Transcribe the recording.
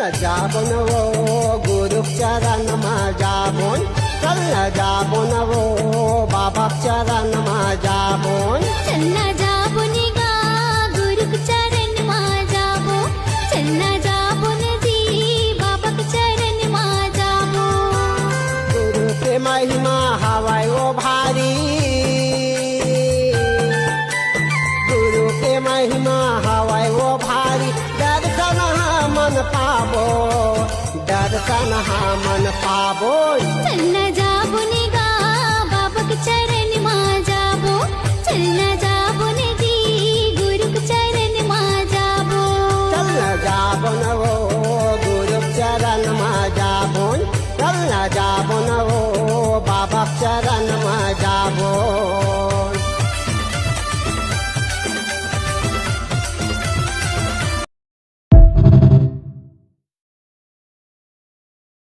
जाबोन वो गुरु चरण में जाबोन चल जाबोन वो बाबा चरण में जाबोन चलना जाबोन गा गुरु चरण में जाबो चलना जाबोन जी बाबा चरण में जाबो गुरु के महिमा हवाई वो भारी गुरु के महिमा हवाई वो भारी दर्शन मन पाबो दर्शन मन पाबो चलना